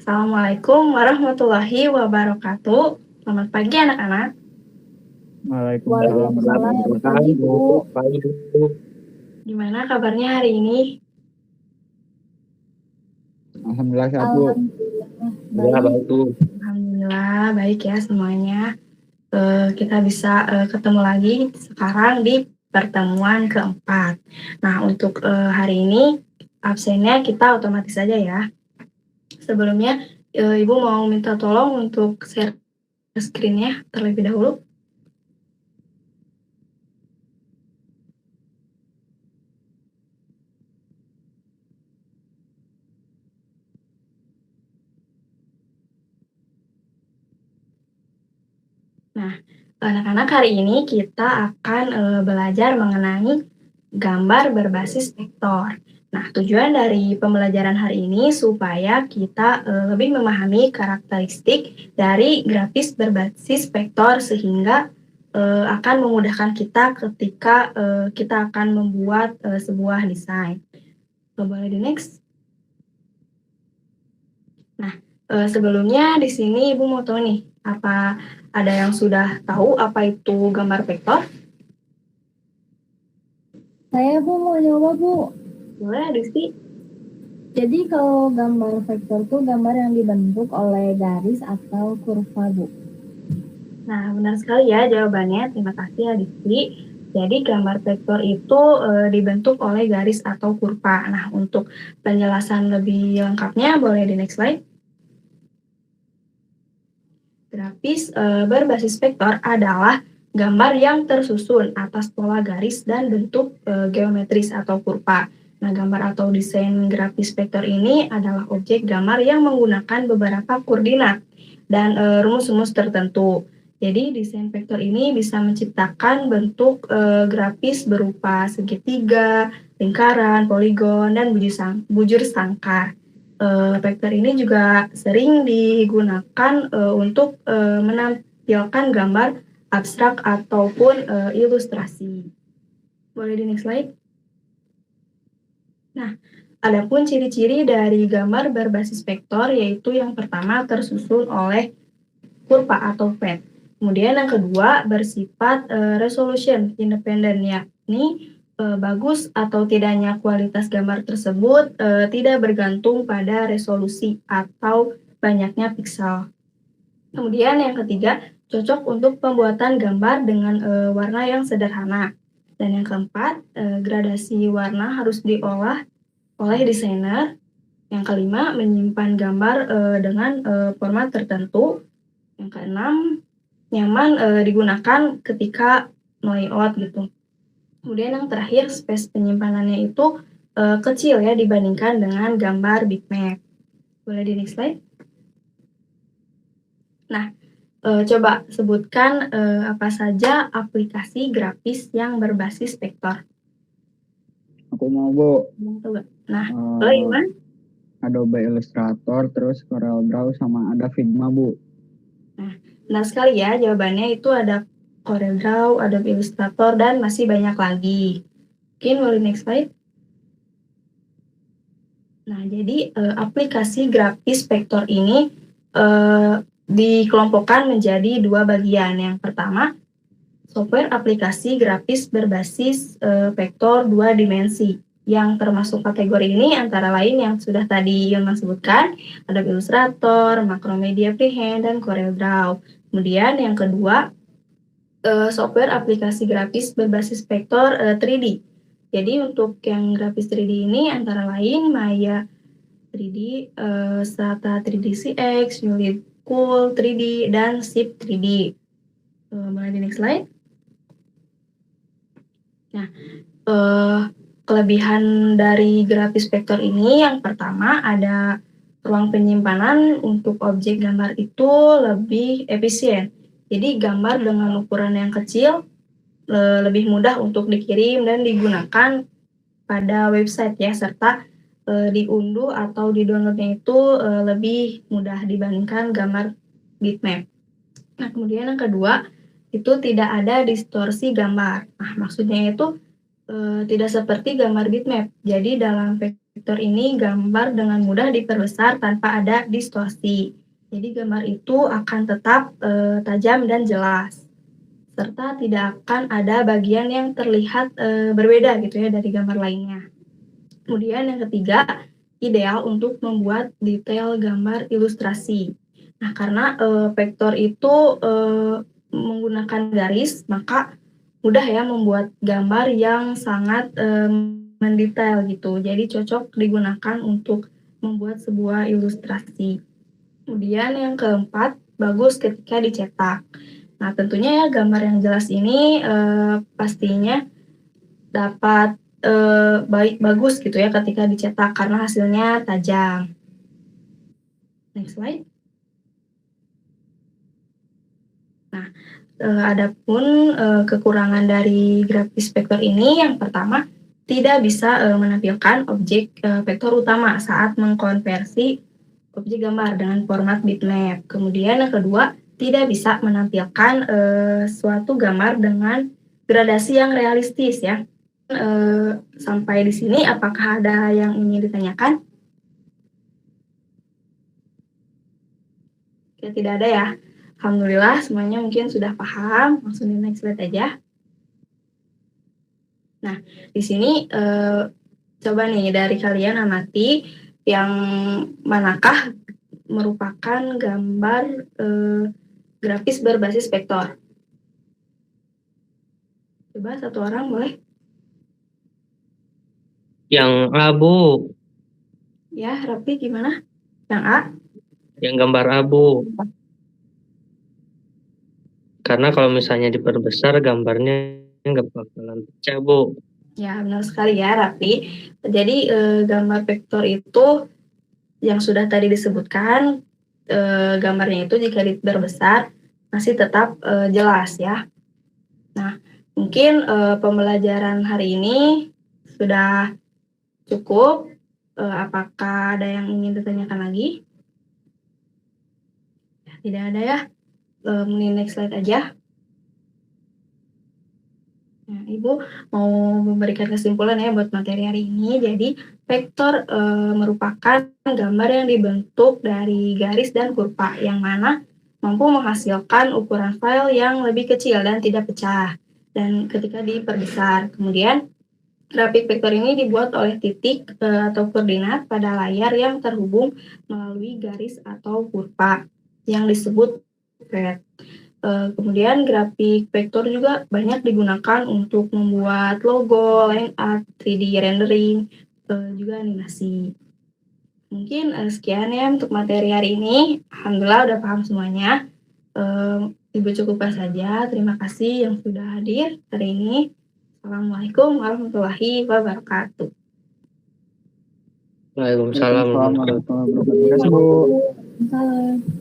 Assalamualaikum warahmatullahi wabarakatuh. Selamat pagi anak-anak. Waalaikumsalam warahmatullahi wabarakatuh. Gimana kabarnya hari ini? Alhamdulillah sehat, Bu. Baik. Alhamdulillah baik ya semuanya. Kita bisa ketemu lagi sekarang di pertemuan keempat. Nah, untuk hari ini absennya kita otomatis saja ya. Sebelumnya Ibu mau minta tolong untuk share screen-nya terlebih dahulu. Nah, anak-anak, hari ini kita akan belajar mengenai gambar berbasis vektor. Nah, tujuan dari pembelajaran hari ini supaya kita lebih memahami karakteristik dari grafis berbasis vektor sehingga akan memudahkan kita ketika kita akan membuat sebuah desain. Boleh di next? Nah, sebelumnya di sini Ibu mau tahu nih, apa ada yang sudah tahu apa itu gambar vektor? Saya Bu mau nyoba Bu. Boleh, Rizky. Jadi kalau gambar vektor itu gambar yang dibentuk oleh garis atau kurva Bu. Nah, benar sekali ya jawabannya. Terima kasih ya, Rizky. Jadi gambar vektor itu dibentuk oleh garis atau kurva. Nah, untuk penjelasan lebih lengkapnya boleh di next slide. Grafis berbasis vektor adalah gambar yang tersusun atas pola garis dan bentuk geometris atau kurva. Nah, gambar atau desain grafis vektor ini adalah objek gambar yang menggunakan beberapa koordinat dan rumus-rumus tertentu. Jadi, desain vektor ini bisa menciptakan bentuk grafis berupa segitiga, lingkaran, poligon, dan bujur sangkar. Vektor ini juga sering digunakan untuk menampilkan gambar abstrak ataupun ilustrasi. Boleh di next slide? Nah, adapun ciri-ciri dari gambar berbasis vektor yaitu yang pertama tersusun oleh kurva atau pad. Kemudian yang kedua bersifat resolution independen, yakni bagus atau tidaknya kualitas gambar tersebut tidak bergantung pada resolusi atau banyaknya piksel. Kemudian yang ketiga, cocok untuk pembuatan gambar dengan warna yang sederhana. Dan yang keempat, gradasi warna harus diolah oleh desainer. Yang kelima, menyimpan gambar dengan format tertentu. Yang keenam, nyaman digunakan ketika layout gitu. Kemudian yang terakhir, space penyimpanannya itu kecil ya dibandingkan dengan gambar bitmap. Boleh di next slide? Nah, coba sebutkan apa saja aplikasi grafis yang berbasis vektor. Aku mau, Bu. Nah, boleh Iman? Adobe Illustrator, terus CorelDRAW, sama ada Figma, Bu. Nah, benar sekali ya jawabannya, itu ada CorelDRAW, Adobe Illustrator, dan masih banyak lagi. Mungkin boleh next slide. Nah, jadi aplikasi grafis vektor ini dikelompokkan menjadi dua bagian. Yang pertama, software aplikasi grafis berbasis vektor dua dimensi. Yang termasuk kategori ini antara lain yang sudah tadi Yilmaz sebutkan, Adobe Illustrator, Macromedia Freehand, dan CorelDRAW. Kemudian yang kedua, software aplikasi grafis berbasis vektor 3D. Jadi untuk yang grafis 3D ini antara lain Maya 3D, Strata 3D CX, Unity Cool 3D, dan Zip 3D. Boleh di next slide. Nah, kelebihan dari grafis vektor ini yang pertama ada ruang penyimpanan untuk objek gambar itu lebih efisien. Jadi gambar dengan ukuran yang kecil lebih mudah untuk dikirim dan digunakan pada website ya, serta diunduh atau di-downloadnya itu lebih mudah dibandingkan gambar bitmap. Nah, kemudian yang kedua, itu tidak ada distorsi gambar. Nah, maksudnya itu tidak seperti gambar bitmap. Jadi dalam vektor vektor ini gambar dengan mudah diperbesar tanpa ada distorsi. Jadi gambar itu akan tetap tajam dan jelas, serta tidak akan ada bagian yang terlihat berbeda gitu ya dari gambar lainnya. Kemudian yang ketiga, ideal untuk membuat detail gambar ilustrasi. Nah, karena vektor itu menggunakan garis, maka mudah ya membuat gambar yang sangat mendetail gitu. Jadi cocok digunakan untuk membuat sebuah ilustrasi. Kemudian yang keempat, bagus ketika dicetak. Nah, tentunya ya gambar yang jelas ini pastinya dapat bagus gitu ya ketika dicetak karena hasilnya tajam. Next slide. Nah, adapun kekurangan dari grafis vektor ini yang pertama tidak bisa menampilkan objek vektor utama saat mengkonversi objek gambar dengan format bitmap. Kemudian yang kedua, tidak bisa menampilkan suatu gambar dengan gradasi yang realistis ya. Sampai di sini apakah ada yang ingin ditanyakan? Ya, tidak ada ya. Alhamdulillah semuanya mungkin sudah paham. Langsung di next slide aja. Nah, di sini coba nih dari kalian amati yang manakah merupakan gambar grafis berbasis vektor. Coba satu orang boleh? Yang A, Bu. Ya, Rapi gimana? Yang A? Yang gambar A, Bu. Karena kalau misalnya diperbesar gambarnya nggak bakalan pecah, Bu. Ya, benar sekali ya, Rapi. Jadi gambar vektor itu yang sudah tadi disebutkan, gambarnya itu jika diperbesar masih tetap jelas ya. Nah, mungkin pembelajaran hari ini sudah cukup. Apakah ada yang ingin ditanyakan lagi? Tidak ada ya. Mungkin next slide aja. Nah, Ibu mau memberikan kesimpulan ya buat materi hari ini. Jadi vektor merupakan gambar yang dibentuk dari garis dan kurva yang mana mampu menghasilkan ukuran file yang lebih kecil dan tidak pecah. Dan ketika diperbesar, kemudian grafik vektor ini dibuat oleh titik atau koordinat pada layar yang terhubung melalui garis atau kurva yang disebut pet. Kemudian grafik vektor juga banyak digunakan untuk membuat logo, line art, 3D rendering, juga animasi. Mungkin sekian ya untuk materi hari ini. Alhamdulillah udah paham semuanya. Ibu cukupkan saja. Terima kasih yang sudah hadir hari ini. Assalamualaikum warahmatullahi wabarakatuh. Waalaikumsalam. Waalaikumsalam warahmatullahi wabarakatuh. Salam.